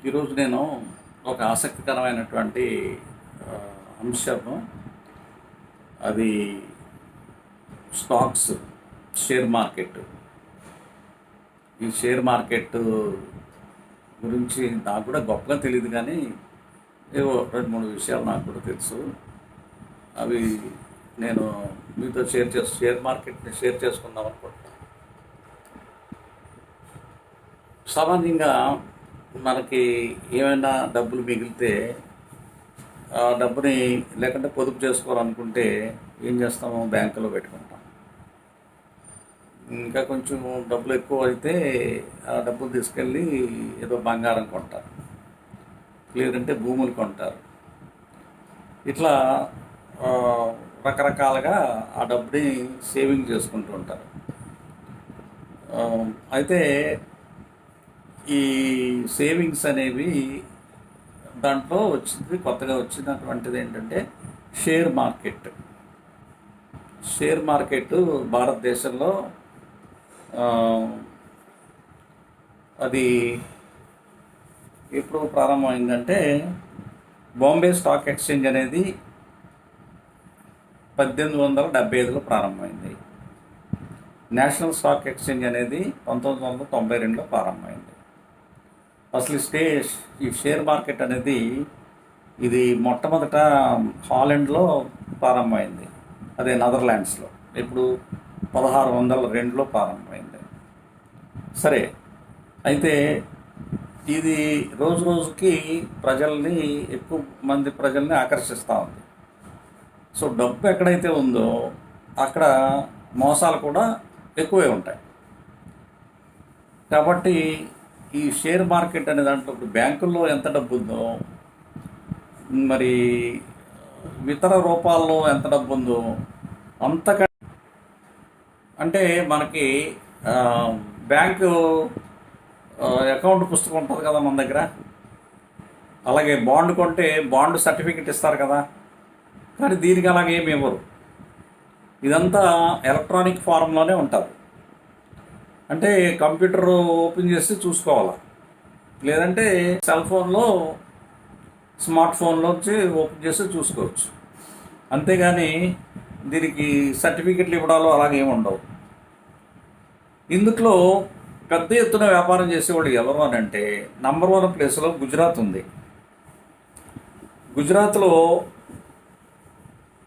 ఈరోజు నేను ఒక ఆసక్తికరమైనటువంటి ఆ, అంశము, అది స్టాక్స్, షేర్ మార్కెట్. ఈ షేర్ మార్కెట్ గురించి నాకు కూడా గొప్పగా తెలియదు, కానీ ఏవో రెండు మూడు విషయాలు నాకు కూడా తెలుసు. అవి నేను మీతో షేర్ మార్కెట్ని షేర్ చేసుకుందాం అనుకుంటున్నాను. సామాన్యంగా మనకి ఏమైనా డబ్బులు మిగిలితే ఆ డబ్బుని లేకుంటే పొదుపు చేసుకోవాలనుకుంటే ఏం చేస్తాము? బ్యాంకులో పెట్టుకుంటాం. ఇంకా కొంచెం డబ్బులు ఎక్కువ అయితే ఆ డబ్బులు తీసుకెళ్ళి ఏదో బంగారం కొంటారు, లేదంటే భూములు కొంటారు. ఇట్లా ఆ, రకరకాలుగా ఆ డబ్బుని సేవింగ్ చేసుకుంటూ ఉంటారు. ఆ, అయితే ఈ సేవింగ్స్ అనేవి దాంట్లో కొత్తగా వచ్చినటువంటిది ఏంటంటే షేర్ మార్కెట్. షేర్ మార్కెట్ భారతదేశంలో ఆ, అది ఎప్పుడు ప్రారంభమైందంటే బాంబే స్టాక్ ఎక్స్చేంజ్ అనేది 1875లో ప్రారంభమైంది. నేషనల్ స్టాక్ ఎక్స్చేంజ్ అనేది 1992లో ప్రారంభమైంది. అసలు ఈ షేర్ మార్కెట్ అనేది ఇది మొట్టమొదట హాలండ్లో ప్రారంభమైంది, అదే నెదర్లాండ్స్లో. ఇప్పుడు 1602లో ప్రారంభమైంది. సరే, అయితే ఇది రోజు రోజుకి ఎక్కువ మంది ప్రజల్ని ఆకర్షిస్తూ ఉంది. సో డబ్బు ఎక్కడైతే ఉందో అక్కడ మోసాలు కూడా ఎక్కువే ఉంటాయి. కాబట్టి ఈ షేర్ మార్కెట్ అనే దాంట్లో ఇప్పుడు బ్యాంకుల్లో ఎంత డబ్బు ఉందో, మరి ఇతర రూపాల్లో ఎంత డబ్బు ఉందో అంతకంటే, అంటే మనకి ఆ, బ్యాంకు అకౌంట్ పుస్తకం ఉంటుంది కదా మన దగ్గర, అలాగే బాండ్ కొంటే బాండ్ సర్టిఫికెట్ ఇస్తారు కదా, కానీ దీనికి అలాగే ఏమి ఇవ్వరు. ఇదంతా ఎలక్ట్రానిక్ ఫారంలోనే ఉంటుంది. అంటే కంప్యూటర్ ఓపెన్ చేసి చూసుకోవాలి, లేదంటే సెల్ ఫోన్లో, స్మార్ట్ ఫోన్లో వచ్చి ఓపెన్ చేసి చూసుకోవచ్చు. అంతేగాని దీనికి సర్టిఫికెట్లు ఇవ్వడాలు అలాగే ఏమి ఉండవు. ఇందులో పెద్ద ఎత్తున వ్యాపారం చేసేవాళ్ళు ఎవరు అని అంటే నంబర్ 1 ప్లేస్లో గుజరాత్ ఉంది. గుజరాత్లో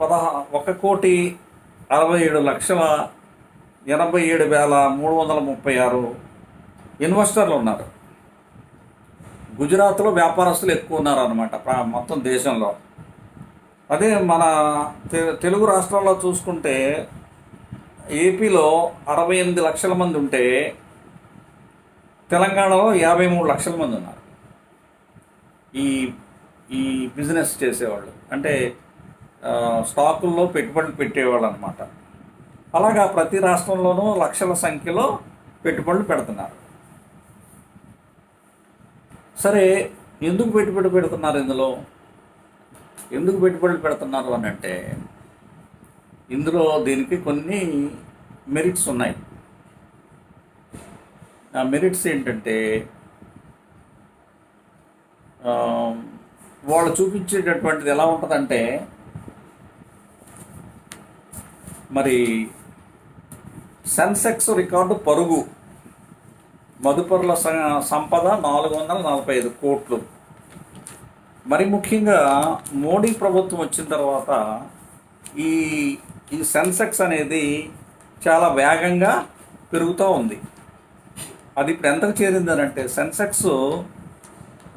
1,67,87,336 ఇన్వెస్టర్లు ఉన్నారు. గుజరాత్లో వ్యాపారస్తులు ఎక్కువ ఉన్నారు అన్నమాట మొత్తం దేశంలో. అదే మన తెలుగు రాష్ట్రాల్లో చూసుకుంటే ఏపీలో 68 లక్షల మంది ఉంటే తెలంగాణలో 53 లక్షల మంది ఉన్నారు ఈ ఈ బిజినెస్ చేసేవాళ్ళు, అంటే స్టాకుల్లో పెట్టుబడులు పెట్టేవాళ్ళు అనమాట. అలాగా ప్రతి రాష్ట్రంలోనూ లక్షల సంఖ్యలో పెట్టుబడులు పెడుతున్నారు. సరే, ఎందుకు పెట్టుబడి పెడుతున్నారు? ఎందుకు పెట్టుబడులు పెడుతున్నారు అని అంటే దీనికి కొన్ని మెరిట్స్ ఉన్నాయి. ఆ మెరిట్స్ ఏంటంటే వాళ్ళు చూపించేటటువంటిది ఎలా ఉంటుందంటే, మరి సెన్సెక్స్ రికార్డు పరుగు, మదుపరుల సంపద 445 కోట్లు. మరి ముఖ్యంగా మోడీ ప్రభుత్వం వచ్చిన తర్వాత ఈ ఈ సెన్సెక్స్ అనేది చాలా వేగంగా పెరుగుతూ ఉంది. అది ఇప్పుడు ఎంతకు చేరిందనంటే సెన్సెక్స్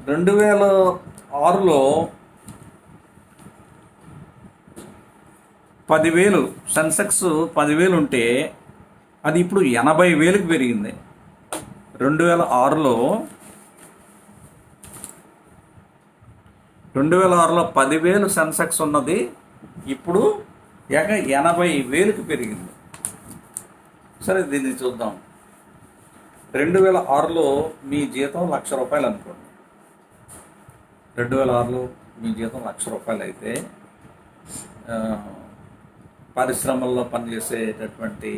2006లో 10,000, సెన్సెక్స్ 10,000 ఉంటే అది ఇప్పుడు 80,000కి పెరిగింది. 2006లో 10,000 సెన్సెక్స్ ఉన్నది ఇప్పుడు 80,000కి పెరిగింది. సరే, దీన్ని చూద్దాం. 2006లో మీ జీతం ₹1,00,000 అనుకోండి. 2006లో మీ జీతం ₹1,00,000 అయితే పరిశ్రమల్లో పనిచేసేటటువంటి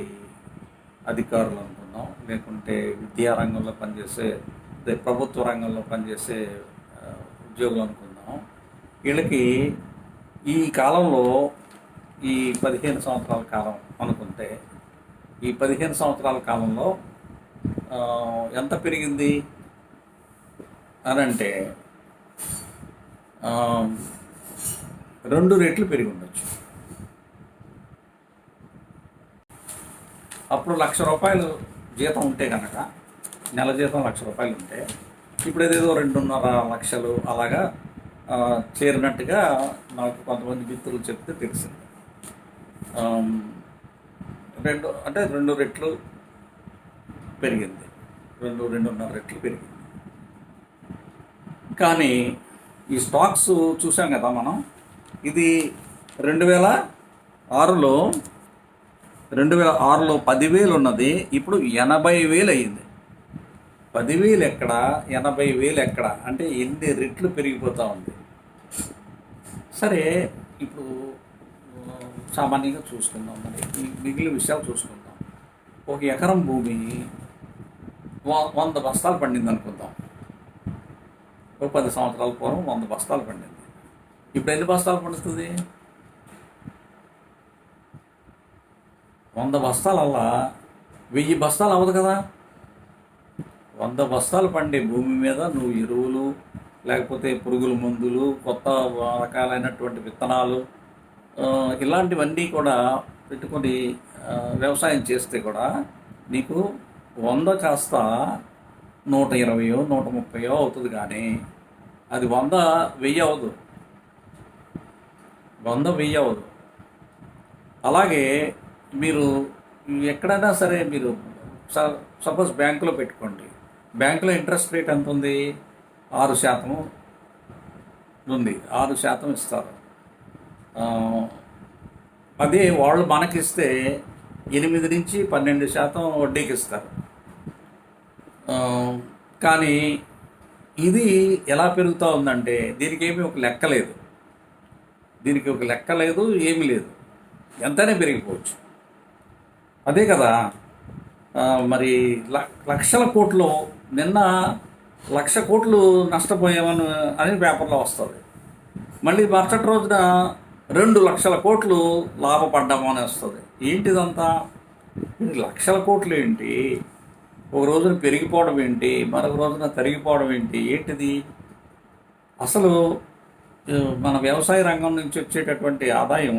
అధికారులు అనుకున్నాం, లేకుంటే విద్యారంగంలో పనిచేసే, ప్రభుత్వ రంగంలో పనిచేసే ఉద్యోగులు అనుకుందాం. వీళ్ళకి ఈ కాలంలో ఈ 15 సంవత్సరాల కాలం అనుకుంటే, ఈ 15 సంవత్సరాల కాలంలో ఎంత పెరిగింది అని అంటే 2 రెట్లు పెరిగి ఉండొచ్చు. అప్పుడు ₹1,00,000 జీతం ఉంటే కనుక, నెల జీతం ₹1,00,000 ఉంటే, ఇప్పుడు ఏదేదో 2.5 లక్షలు అలాగా చేరినట్టుగా నాకు కొంతమంది మిత్రులు చెప్తే తెలిసింది. రెండు రెట్లు పెరిగింది, 2.5 రెట్లు పెరిగింది. కానీ ఈ స్టాక్స్ చూసాం కదా మనం, ఇది 2006లో 10,000 ఉన్నది, ఇప్పుడు 80,000 అయ్యింది. 10,000 ఎక్కడ, 80,000 ఎక్కడ అంటే ఎన్ని రెట్లు పెరిగిపోతూ ఉంది. సరే, ఇప్పుడు సామాన్యంగా చూసుకుందాం, మరి మిగిలిన విషయాలు చూసుకుందాం. ఒక ఎకరం భూమి 100 బస్తాలు పండింది అనుకుందాం. ఒక 10 సంవత్సరాల పూర్వం 100 బస్తాలు పండింది. ఇప్పుడు ఎన్ని బస్తాలు పండుతుంది? 100 బస్తాలల్లా 1000 బస్తాలు అవ్వదు కదా. 100 బస్తాలు పండే భూమి మీద నువ్వు ఎరువులు, లేకపోతే పురుగుల మందులు, కొత్త రకాలైనటువంటి విత్తనాలు, ఇలాంటివన్నీ కూడా పెట్టుకొని వ్యవసాయం చేస్తే కూడా నీకు 100 కాస్త 120, 130 అవుతుంది. కానీ అది 100,000 అవ్వదు. 100,000 అవ్వదు. అలాగే మీరు ఎక్కడైనా సరే, మీరు సపోజ్ బ్యాంకులో పెట్టుకోండి. బ్యాంకులో ఇంట్రెస్ట్ రేట్ ఎంత ఉంది? 6% ఉంది. 6% ఇస్తారు. అదే వాళ్ళు మనకిస్తే 8 నుంచి 12% వడ్డీకి ఇస్తారు. కానీ ఇది ఎలా పెరుగుతూ ఉందంటే దీనికి ఒక లెక్క లేదు. ఏమీ లేదు. ఎంతనే పెరిగిపోవచ్చు. అదే కదా. మరి లక్షల కోట్లు, నిన్న 1,00,000 కోట్లు నష్టపోయామని అని పేపర్లో వస్తుంది. మళ్ళీ మరుసటి రోజున 2,00,000 కోట్లు లాభపడ్డాము అని వస్తుంది. ఏంటిదంతా? లక్షల కోట్లు ఏంటి? ఒక రోజున పెరిగిపోవడం ఏంటి, మరొక రోజున తరిగిపోవడం ఏంటి? ఏంటిది అసలు? మన వ్యవసాయ రంగం నుంచి వచ్చేటటువంటి ఆదాయం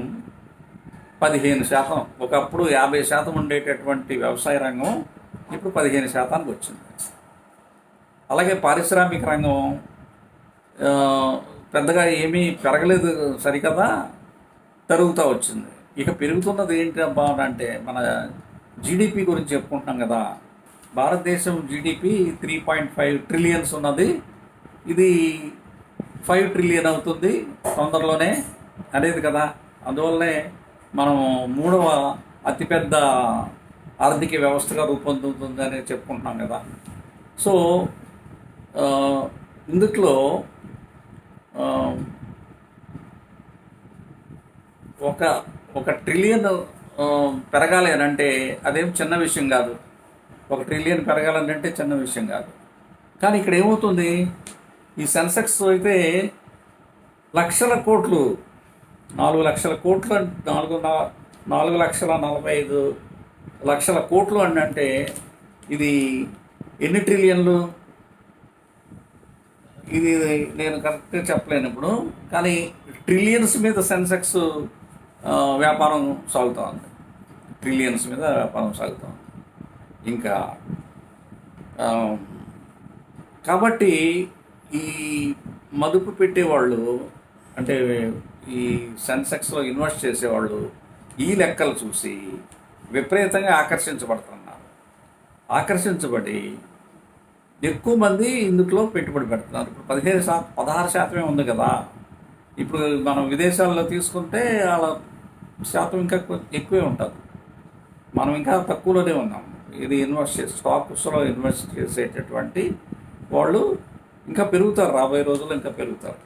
15%. ఒకప్పుడు 50% ఉండేటటువంటి వ్యవసాయ రంగం ఇప్పుడు 15%కి వచ్చింది. అలాగే పారిశ్రామిక రంగం పెద్దగా ఏమీ పెరగలేదు సరికదా, తరుగుతూ వచ్చింది. ఇక పెరుగుతున్నది ఏంటి అబ్బా అంటే మన జీడిపి గురించి చెప్పుకుంటున్నాం కదా. భారతదేశం జీడిపి 3.5 ట్రిలియన్స్ ఉన్నది. ఇది 5 ట్రిలియన్ అవుతుంది తొందరలోనే అనేది కదా. అందువల్లనే మనం 3వ అతిపెద్ద ఆర్థిక వ్యవస్థగా రూపొందుతుందని చెప్పుకుంటున్నాం కదా. సో ఇందులో ఒక ట్రిలియన్ పెరగాలి అని అంటే అదేం చిన్న విషయం కాదు. 1 ట్రిలియన్ పెరగాలని అంటే చిన్న విషయం కాదు. కానీ ఇక్కడ ఏమవుతుంది, ఈ సెన్సెక్స్ అయితే 1,00,000 కోట్లు, 4,00,000 కోట్లు, 4,45,00,000 కోట్లు అని అంటే ఇది ఎన్ని ట్రిలియన్లు? ఇది నేను కరెక్ట్గా చెప్పలేను ఇప్పుడు. కానీ ట్రిలియన్స్ మీద సెన్సెక్స్ వ్యాపారం సాగుతూ ఉంది. ట్రిలియన్స్ మీద వ్యాపారం సాగుతూ ఉంది. ఇంకా కాబట్టి ఈ మదుపు పెట్టేవాళ్ళు, అంటే ఈ సెన్సెక్స్లో ఇన్వెస్ట్ చేసేవాళ్ళు ఈ లెక్కలు చూసి విపరీతంగా ఆకర్షించబడి ఎక్కువ మంది ఇందులో పెట్టుబడి పెడుతున్నారు. ఇప్పుడు 16% ఉంది కదా. ఇప్పుడు మనం విదేశాల్లో తీసుకుంటే వాళ్ళ శాతం ఇంకా ఎక్కువే ఉంటుంది. మనం ఇంకా తక్కువలోనే ఉన్నాం. ఇది స్టాక్స్లో ఇన్వెస్ట్ చేసేటటువంటి వాళ్ళు ఇంకా పెరుగుతారు, రాబోయే రోజుల్లో ఇంకా పెరుగుతారు.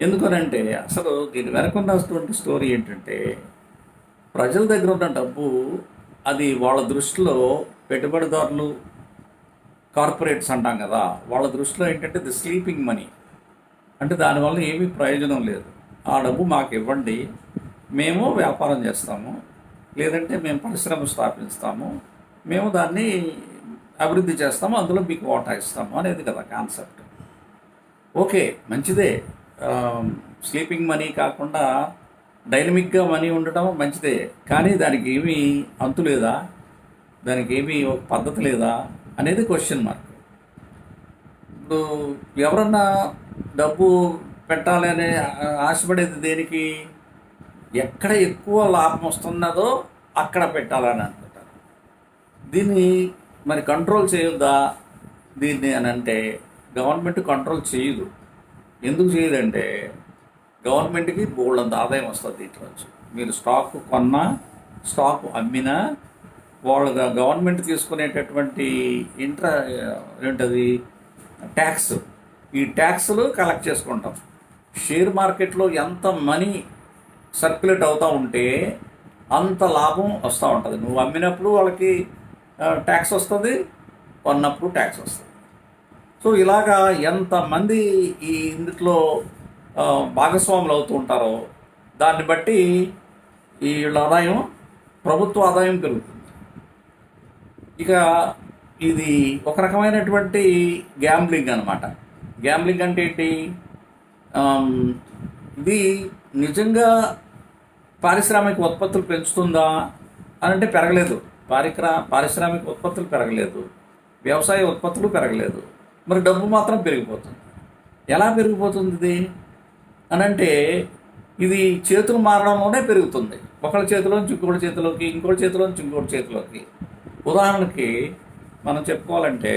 ఎందుకనంటే అసలు దీని వెనక ఉన్నటువంటి స్టోరీ ఏంటంటే, ప్రజల దగ్గర ఉన్న డబ్బు అది వాళ్ళ దృష్టిలో, పెట్టుబడిదారులు, కార్పొరేట్స్ అంటాం కదా, వాళ్ళ దృష్టిలో ఏంటంటే ది స్లీపింగ్ మనీ. అంటే దానివల్ల ఏమీ ప్రయోజనం లేదు. ఆ డబ్బు మాకు ఇవ్వండి, మేము వ్యాపారం చేస్తాము, లేదంటే మేము పరిశ్రమ స్థాపిస్తాము, మేము దాన్ని అభివృద్ధి చేస్తాము, అందులో మీకు వాటా ఇస్తాము అనేది కదా కాన్సెప్ట్. ఓకే, మంచిదే. స్లీపింగ్ మనీ కాకుండా డైనమిక్గా మనీ ఉండటం మంచిదే. కానీ దానికి ఏమీ అంతు లేదా, దానికి ఏమీ ఒక పద్ధతి లేదా అనేది క్వశ్చన్ మార్క్. ఇప్పుడు ఎవరన్నా డబ్బు పెట్టాలి అనే ఆశపడేది దేనికి? ఎక్కడ ఎక్కువ లాభం వస్తున్నదో అక్కడ పెట్టాలని అనుకుంటారు. దీన్ని మరి కంట్రోల్ చేయొద్దా దీన్ని అని అంటే గవర్నమెంట్ కంట్రోల్ చేయదు. ఎందుకు చేయదంటే గవర్నమెంట్కి బోల్డంత ఆదాయం వస్తుంది దీంట్లోంచి. మీరు స్టాక్ కొన్నా, స్టాక్ అమ్మినా వాళ్ళు గవర్నమెంట్ తీసుకునేటటువంటి ఏంటది ట్యాక్స్, ఈ ట్యాక్స్లు కలెక్ట్ చేసుకుంటాం. షేర్ మార్కెట్లో ఎంత మనీ సర్క్యులేట్ అవుతూ ఉంటే అంత లాభం వస్తూ ఉంటుంది. నువ్వు అమ్మినప్పుడు వాళ్ళకి ట్యాక్స్ వస్తుంది, కొన్నప్పుడు ట్యాక్స్ వస్తుంది. సో ఇలాగా ఎంతమంది ఈ ఇందులో భాగస్వాములు అవుతూ ఉంటారో దాన్ని బట్టి వీళ్ళ ఆదాయం, ప్రభుత్వ ఆదాయం పెరుగుతుంది. ఇక ఇది ఒక రకమైనటువంటి గ్యాంబ్లింగ్ అనమాట. గ్యాంబ్లింగ్ అంటే ఏంటి? ఇది నిజంగా పారిశ్రామిక ఉత్పత్తులు పెంచుతుందా అని అంటే పెరగలేదు. పారిశ్రామిక ఉత్పత్తులు పెరగలేదు, వ్యవసాయ ఉత్పత్తులు పెరగలేదు, మరి డబ్బు మాత్రం పెరిగిపోతుంది. ఎలా పెరిగిపోతుంది ఇది అని అంటే ఇది చేతులు మారడంలోనే పెరుగుతుంది. ఒకళ్ళ చేతిలోంచి ఇంకోటి చేతిలోకి, ఇంకోటి చేతిలోంచి ఇంకోటి చేతిలోకి. ఉదాహరణకి మనం చెప్పుకోవాలంటే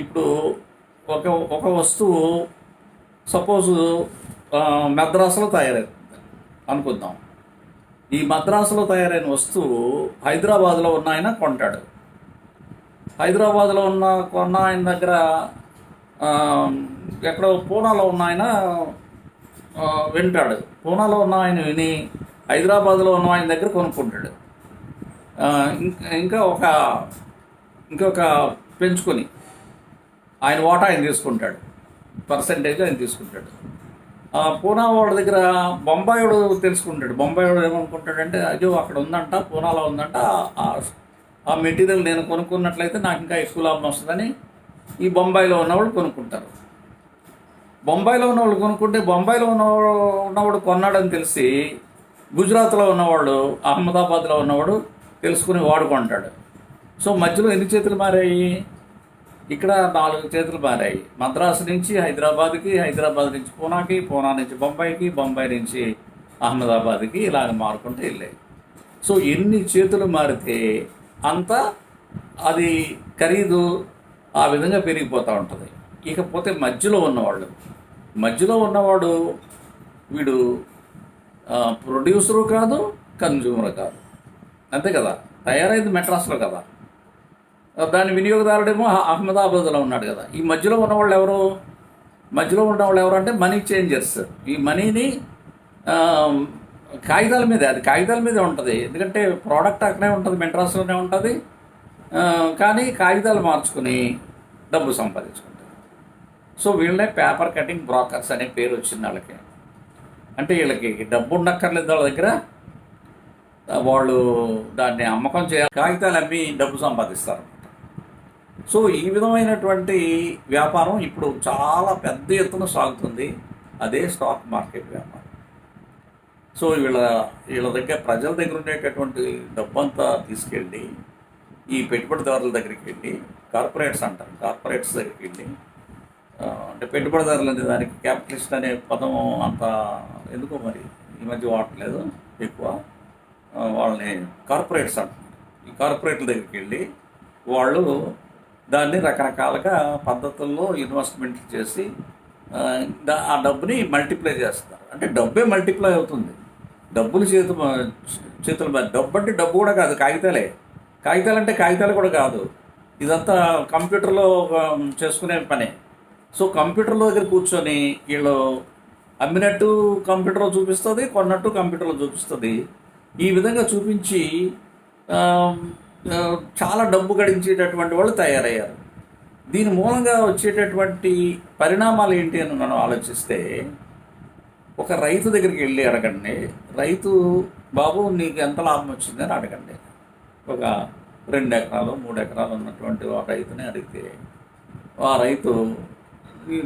ఇప్పుడు ఒక వస్తువు సపోజు మద్రాసులో తయారవుతుంది అనుకుందాం. ఈ మద్రాసులో తయారైన వస్తువు హైదరాబాద్లో ఉన్న ఆయన కొంటాడు. హైదరాబాద్లో కొన్న ఆయన దగ్గర ఎక్కడో పూనాలో ఉన్న ఆయన వింటాడు. పూనాలో ఉన్న ఆయన విని హైదరాబాద్లో ఉన్న ఆయన దగ్గర కొనుక్కుంటాడు. ఇంకొక పెంచుకొని ఆయన వాటా ఆయన తీసుకుంటాడు, పర్సంటేజ్ ఆయన తీసుకుంటాడు. పూనా వాడి దగ్గర బొంబాయిడు తెలుసుకుంటాడు. బొంబాయిడు ఏమనుకుంటాడంటే అయ్యో అక్కడ ఉందంట, పూనాలో ఉందంట, ఆ మెటీరియల్ నేను కొనుక్కున్నట్లయితే నాకు ఇంకా ఎక్కువ లాభం వస్తుందని ఈ బొంబాయిలో ఉన్నవాళ్ళు కొనుక్కుంటారు. బొంబాయిలో ఉన్నవాళ్ళు కొనుక్కుంటే బొంబాయిలో ఉన్నవాడు కొన్నాడని తెలిసి గుజరాత్లో ఉన్నవాడు, అహ్మదాబాద్లో ఉన్నవాడు తెలుసుకుని వాడుకుంటాడు. సో మధ్యలో ఎన్ని చేతులు మారాయి? ఇక్కడ 4 చేతులు మారాయి. మద్రాసు నుంచి హైదరాబాద్కి, హైదరాబాద్ నుంచి పూనాకి, పూనా నుంచి బొంబాయికి, బొంబాయి నుంచి అహ్మదాబాద్కి ఇలాగ మారుకుంటూ వెళ్ళాయి. సో ఎన్ని చేతులు మారితే అంత అది ఖరీదు ఆ విధంగా పెరిగిపోతూ ఉంటుంది. ఇకపోతే మధ్యలో ఉన్నవాడు వీడు ప్రొడ్యూసరు కాదు, కన్జ్యూమర్ కాదు, అంతే కదా. తయారైంది మెడ్రాస్లో కదా, దాని వినియోగదారుడేమో అహ్మదాబాద్లో ఉన్నాడు కదా. ఈ మధ్యలో ఉన్నవాళ్ళు ఎవరు? అంటే మనీ చేంజర్స్. ఈ మనీని కాగితాల మీదే ఉంటుంది. ఎందుకంటే ప్రోడక్ట్ అక్కడే ఉంటుంది, మెడ్రాస్లోనే ఉంటుంది, కానీ కాగితాలు మార్చుకుని డబ్బు సంపాదించుకుంటారు. సో వీళ్ళే పేపర్ కటింగ్ బ్రోకర్స్ అనే పేరు వచ్చింది వాళ్ళకి. అంటే వీళ్ళకి డబ్బు ఉండక్కర్లేదు వాళ్ళ దగ్గర, వాళ్ళు దాన్ని అమ్మకం చేయాలి, కాగితాలు అమ్మి డబ్బు సంపాదిస్తారు. సో ఈ విధమైనటువంటి వ్యాపారం ఇప్పుడు చాలా పెద్ద ఎత్తున సాగుతుంది. అదే స్టాక్ మార్కెట్ వ్యాపారం. సో వీళ్ళ దగ్గర ప్రజల దగ్గర ఉండేటటువంటి డబ్బంతా తీసుకెళ్ళి ఈ పెట్టుబడిదారుల దగ్గరికి వెళ్ళి, కార్పొరేట్స్ అంటారు, కార్పొరేట్స్ దగ్గరికి వెళ్ళి, అంటే పెట్టుబడిదారులు అనే దానికి క్యాపిటలిస్ట్ అనే పదం అంత ఎందుకో మరి ఈ మధ్య వాడట్లేదు ఎక్కువ, వాళ్ళని కార్పొరేట్స్ అంటారు. ఈ కార్పొరేట్ల దగ్గరికి వెళ్ళి వాళ్ళు దాన్ని రకరకాలుగా పద్ధతుల్లో ఇన్వెస్ట్మెంట్ చేసి ఆ డబ్బుని మల్టిప్లై చేస్తారు. అంటే డబ్బే మల్టిప్లై అవుతుంది. డబ్బులు చేతులు డబ్బు అంటే డబ్బు కూడా కాదు, కాగితాలు అంటే కాగితాలు కూడా కాదు. ఇదంతా కంప్యూటర్లో చేసుకునే పనే. సో కంప్యూటర్లో దగ్గర కూర్చొని వీళ్ళు అమ్మినట్టు కంప్యూటర్లో చూపిస్తుంది, కొన్నట్టు కంప్యూటర్లో చూపిస్తుంది. ఈ విధంగా చూపించి చాలా డబ్బు గడించేటటువంటి వాళ్ళు తయారయ్యారు. దీని మూలంగా వచ్చేటటువంటి పరిణామాలు ఏంటి అని మనం ఆలోచిస్తే, ఒక రైతు దగ్గరికి వెళ్ళి అడగండి, రైతు బాబు నీకు ఎంత లాభం వచ్చింది అని అడగండి. ఒక 2 ఎకరాలు 3 ఎకరాలు ఉన్నటువంటి ఒక రైతుని అడిగితే, ఆ రైతు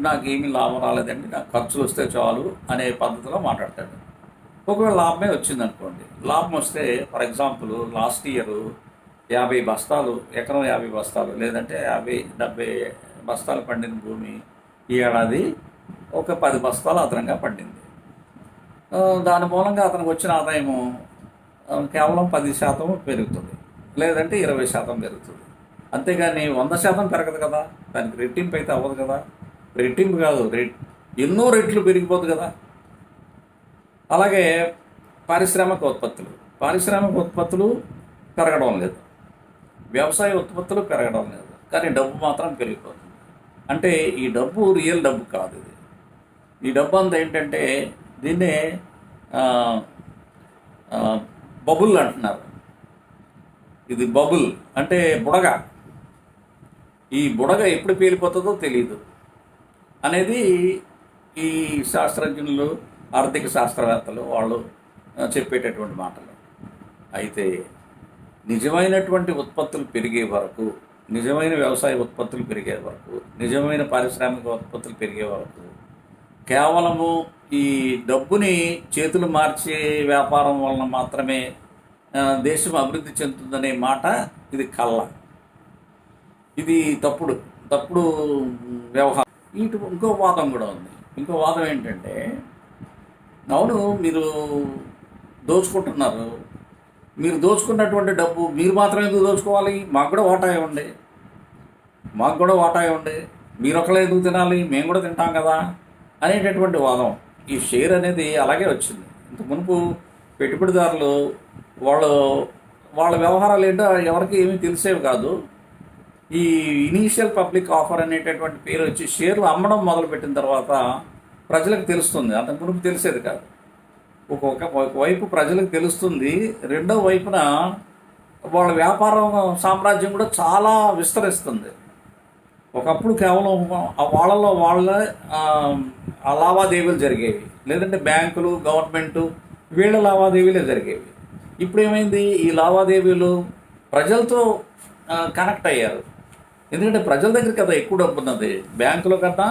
నాకేమీ లాభం రాలేదండి, నాకు ఖర్చులు వస్తే చాలు అనే పద్ధతిలో మాట్లాడతాడు. ఒకవేళ లాభమే వచ్చిందనుకోండి, లాభం వస్తే ఫర్ ఎగ్జాంపుల్ లాస్ట్ ఇయర్ 50 బస్తాలు, ఎకరం 50 బస్తాలు లేదంటే 50-70 బస్తాలు పండిన భూమి ఈ ఏడాది ఒక 10 బస్తాలు అదనంగా పండింది. దాని మూలంగా అతనికి వచ్చిన ఆదాయము కేవలం 10% పెరుగుతుంది, లేదంటే 20% పెరుగుతుంది. అంతేగాని 100% పెరగదు కదా, దానికి రెట్టింపు అయితే అవ్వదు కదా. రెట్టింపు కాదు, ఎన్నో రెట్లు పెరిగిపోతుంది కదా. అలాగే పారిశ్రామిక ఉత్పత్తులు పెరగడం లేదు, వ్యవసాయ ఉత్పత్తులు పెరగడం లేదు, కానీ డబ్బు మాత్రం పెరిగిపోతుంది. అంటే ఈ డబ్బు రియల్ డబ్బు కాదు. ఈ డబ్బు అంతా ఏంటంటే దీన్నే బబుల్ అంటున్నారు. ఇది బబుల్ అంటే బుడగ. ఈ బుడగ ఎప్పుడు పేలిపోతుందో తెలియదు అనేది ఈ శాస్త్రజ్ఞులు, ఆర్థిక శాస్త్రవేత్తలు వాళ్ళు చెప్పేటటువంటి మాటలు. అయితే నిజమైనటువంటి ఉత్పత్తులు పెరిగే వరకు, నిజమైన వ్యవసాయ ఉత్పత్తులు పెరిగే వరకు, నిజమైన పారిశ్రామిక ఉత్పత్తులు పెరిగే వరకు కేవలము ఈ డబ్బుని చేతులు మార్చే వ్యాపారం వలన మాత్రమే దేశం అభివృద్ధి చెందుతుందనే మాట ఇది కళ్ళ. ఇది తప్పుడు వ్యవహారం. ఇంకో వాదం కూడా ఉంది. ఇంకో వాదం ఏంటంటే, అవును మీరు దోచుకుంటున్నారు, మీరు దోచుకున్నటువంటి డబ్బు మీరు మాత్రం ఎందుకు దోచుకోవాలి, మాకు కూడా వాటా ఇవ్వండి, మీరు ఒకళ్ళే ఎందుకు తినాలి, మేము కూడా తింటాం కదా అనేటటువంటి వాదం. ఈ షేర్ అనేది అలాగే వచ్చింది. ఇంత మునుపు పెట్టుబడిదారులు వాళ్ళ వ్యవహారాలు ఏంటో ఎవరికి ఏమీ తెలిసేవి కాదు. ఈ ఇనీషియల్ పబ్లిక్ ఆఫర్ అనేటటువంటి పేరు వచ్చి షేర్లు అమ్మడం మొదలుపెట్టిన తర్వాత ప్రజలకు తెలుస్తుంది. అంతకు మునుపు తెలిసేది కాదు. ఒకవైపు ప్రజలకు తెలుస్తుంది, రెండో వైపున వాళ్ళ వ్యాపారం సామ్రాజ్యం కూడా చాలా విస్తరిస్తుంది. ఒకప్పుడు కేవలం వాళ్ళ లావాదేవీలు జరిగేవి, లేదంటే బ్యాంకులు, గవర్నమెంటు వీళ్ళ లావాదేవీలే జరిగేవి. ఇప్పుడు ఏమైంది, ఈ లావాదేవీలు ప్రజలతో కనెక్ట్ అయ్యారు. ఎందుకంటే ప్రజల దగ్గర కదా ఎక్కువ డబ్బు ఉన్నది, బ్యాంకుల కన్నా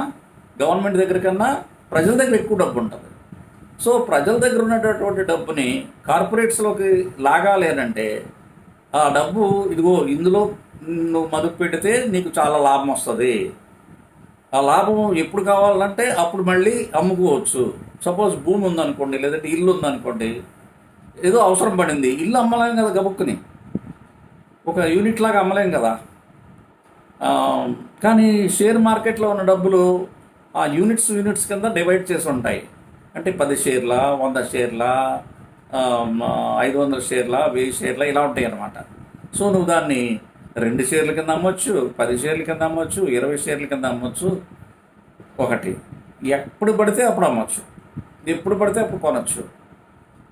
గవర్నమెంట్ దగ్గర కన్నా ప్రజల దగ్గర ఎక్కువ డబ్బు ఉంటుంది. సో ప్రజల దగ్గర ఉన్నటువంటి డబ్బుని కార్పొరేట్స్లోకి లాగాలి అంటే ఆ డబ్బు ఇదిగో ఇందులో నువ్వు మదుపు పెడితే నీకు చాలా లాభం వస్తుంది. ఆ లాభం ఎప్పుడు కావాలంటే అప్పుడు మళ్ళీ అమ్ముకోవచ్చు. సపోజ్ భూమి ఉందనుకోండి, లేదంటే ఇల్లు ఉందనుకోండి, ఏదో అవసరం పడింది, ఇల్లు అమ్మలేం కదా గబుక్కుని, ఒక యూనిట్ లాగా అమ్మలేం కదా. కానీ షేర్ మార్కెట్లో ఉన్న డబ్బులు ఆ యూనిట్స్ కింద డివైడ్ చేసి ఉంటాయి. అంటే 10 షేర్ల, 100 షేర్ల, 500 షేర్ల, 1000 షేర్ల ఇలా ఉంటాయి అన్నమాట. సో నువ్వు దాన్ని 2 షేర్ల కింద అమ్మొచ్చు, 10 షేర్ల కింద అమ్మొచ్చు, 20 షేర్ల కింద అమ్మొచ్చు. ఒకటి ఎప్పుడు పడితే అప్పుడు అమ్మొచ్చు, ఎప్పుడు పడితే అప్పుడు కొనొచ్చు.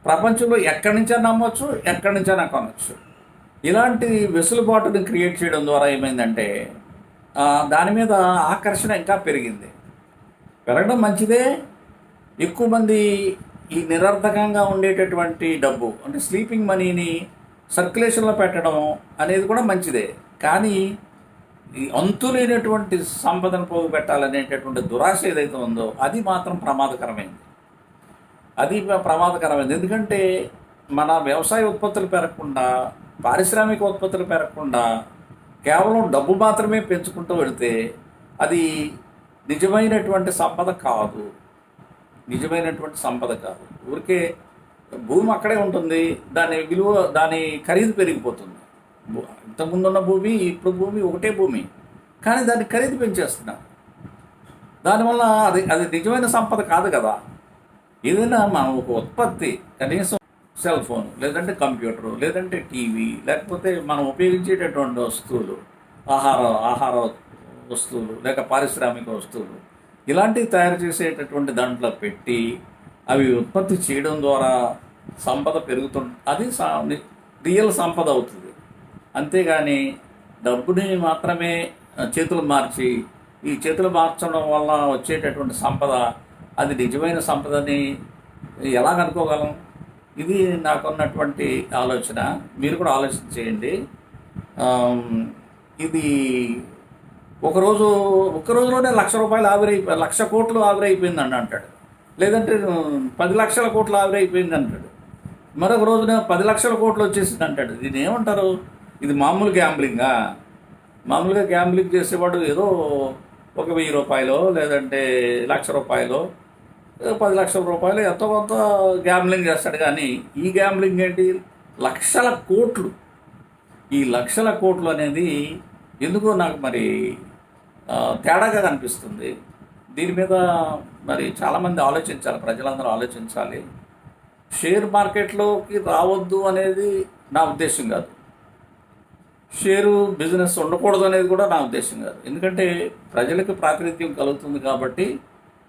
ప్రపంచంలో ఎక్కడి నుంచైనా అమ్మొచ్చు, ఎక్కడి నుంచైనా కొనొచ్చు. ఇలాంటి వెసులుబాటుని క్రియేట్ చేయడం ద్వారా ఏమైందంటే దాని మీద ఆకర్షణ ఇంకా పెరిగింది. పెరగడం మంచిదే. ఎక్కువ మంది ఈ నిరర్థకంగా ఉండేటటువంటి డబ్బు అంటే స్లీపింగ్ మనీని సర్క్యులేషన్లో పెట్టడం అనేది కూడా మంచిదే. కానీ ఈ అంతులేనటువంటి సంపదను పోగు పెట్టాలనేటటువంటి దురాశ ఏదైతే ఉందో అది మాత్రం ప్రమాదకరమైంది. ఎందుకంటే మన వ్యవసాయ ఉత్పత్తులు పెరగకుండా, పారిశ్రామిక ఉత్పత్తులు పెరగకుండా కేవలం డబ్బు మాత్రమే పెంచుకుంటూ వెళితే అది నిజమైనటువంటి సంపద కాదు. ఊరికే భూమి అక్కడే ఉంటుంది, దాని విలువ, దాని ఖరీదు పెరిగిపోతుంది. ఇంతకుముందున్న భూమి, ఇప్పుడు భూమి ఒకటే భూమి, కానీ దాని ఖరీదు పెంచేస్తున్నారు. దానివల్ల అది నిజమైన సంపద కాదు కదా. ఏదైనా మనం ఒక ఉత్పత్తి, కనీసం సెల్ ఫోన్, లేదంటే కంప్యూటరు, లేదంటే టీవీ, లేకపోతే మనం ఉపయోగించేటటువంటి వస్తువులు, ఆహార వస్తువులు, లేక పారిశ్రామిక వస్తువులు, ఇలాంటివి తయారు చేసేటటువంటి దాంట్లో పెట్టి అవి ఉత్పత్తి చేయడం ద్వారా సంపద పెరుగుతుంది. అది రియల్ సంపద అవుతుంది. అంతేగాని డబ్బుని మాత్రమే చేతులు మార్చి ఈ చేతులు మార్చడం వల్ల వచ్చేటటువంటి సంపద అది నిజమైన సంపదని ఎలా కనుక్కోగలం? ఇది నాకున్నటువంటి ఆలోచన. మీరు కూడా ఆలోచన చేయండి. ఇది ఒక్క రోజులోనే ₹1,00,000 ఆవిరైపోయి 1,00,000 కోట్లు ఆవిరైపోయిందని అంటాడు. లేదంటే 10 లక్షల కోట్లు ఆవిరైపోయింది అంటాడు. మరొక రోజున 10 లక్షల కోట్లు వచ్చేసింది అంటాడు. దీన్ని ఏమంటారు? ఇది మామూలు గ్యాంబ్లింగా? మామూలుగా గ్యాంబ్లింగ్ చేసేవాడు ఏదో ఒక ₹1,000 లేదంటే ₹1,00,000 10 లక్షల రూపాయలు ఎంతో కొంత గ్యాంబ్లింగ్ చేస్తాడు. కానీ ఈ గ్యాంబ్లింగ్ ఏంటి? లక్షల కోట్లు. ఈ లక్షల కోట్లు అనేది ఎందుకో నాకు మరి తేడాగా కనిపిస్తుంది. దీని మీద మరి చాలామంది ఆలోచించాలి, ప్రజలందరూ ఆలోచించాలి. షేర్ మార్కెట్లోకి రావద్దు అనేది నా ఉద్దేశం కాదు. షేరు బిజినెస్ ఉండకూడదు అనేది కూడా నా ఉద్దేశం కాదు. ఎందుకంటే ప్రజలకు ప్రాతినిధ్యం కలుగుతుంది కాబట్టి,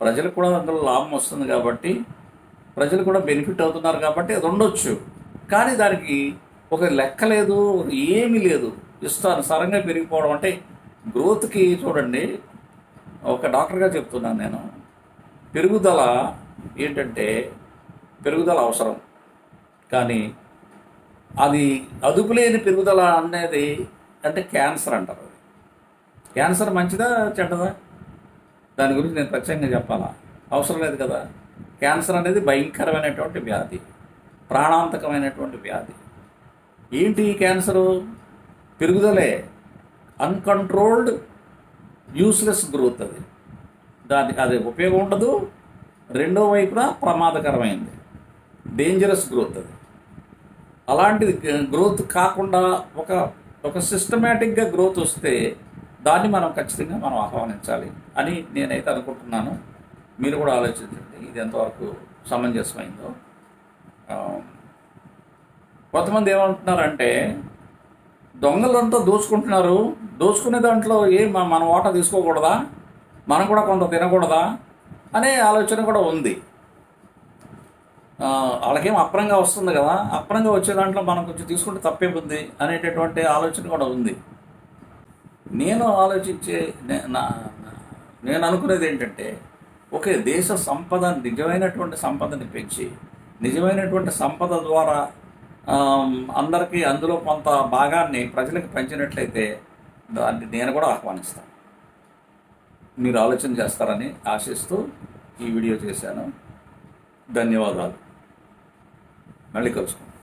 ప్రజలకు కూడా అందులో లాభం వస్తుంది కాబట్టి, ప్రజలు కూడా బెనిఫిట్ అవుతున్నారు కాబట్టి అది ఉండొచ్చు. కానీ దానికి ఒక లెక్క లేదు, ఏమీ లేదు. ఇష్టానుసారంగా పెరిగిపోవడం అంటే గ్రోత్కి చూడండి, ఒక డాక్టర్గా చెప్తున్నాను నేను, పెరుగుదల ఏంటంటే పెరుగుదల అవసరం, కానీ అది అదుపులేని పెరుగుదల అనేది అంటే క్యాన్సర్ అంటారు. క్యాన్సర్ మంచిదా చెడ్డదా? దాని గురించి నేను ప్రత్యేకంగా చెప్పాలా? అవసరం లేదు కదా. క్యాన్సర్ అనేది భయంకరమైనటువంటి వ్యాధి, ప్రాణాంతకమైనటువంటి వ్యాధి. ఏంటి క్యాన్సరు? పెరుగుదలే, అన్కంట్రోల్డ్ యూస్లెస్ గ్రోత్. అది ఉపయోగం ఉండదు. రెండో వైపున ప్రమాదకరమైంది, డేంజరస్ గ్రోత్. అది అలాంటిది గ్రోత్ కాకుండా ఒక సిస్టమేటిక్గా గ్రోత్ వస్తే దాన్ని మనం ఖచ్చితంగా మనం ఆహ్వానించాలి అని నేనైతే అనుకుంటున్నాను. మీరు కూడా ఆలోచించండి ఇది ఎంతవరకు సమంజసమైందో. కొంతమంది ఏమంటున్నారంటే దొంగలంతా దోచుకుంటున్నారు, దోచుకునే దాంట్లో మన వాటా తీసుకోకూడదా, మనం కూడా కొంత తినకూడదా అనే ఆలోచన కూడా ఉంది. వాళ్ళకేం అప్రంగా వస్తుంది కదా, అప్రంగా వచ్చే దాంట్లో మనం కొంచెం తీసుకుంటే తప్పేముంది అనేటటువంటి ఆలోచన కూడా ఉంది. నేను అనుకునేది ఏంటంటే, ఒకే దేశ సంపద, నిజమైనటువంటి సంపదని పెంచి నిజమైనటువంటి సంపద ద్వారా అందరికీ అందులో కొంత భాగాన్ని ప్రజలకు పంచినట్లయితే దాన్ని నేను కూడా ఆహ్వానిస్తాను. మీరు ఆలోచన చేస్తారని ఆశిస్తూ ఈ వీడియో చేశాను. ధన్యవాదాలు. మళ్ళీ కలుసుకుంటాం.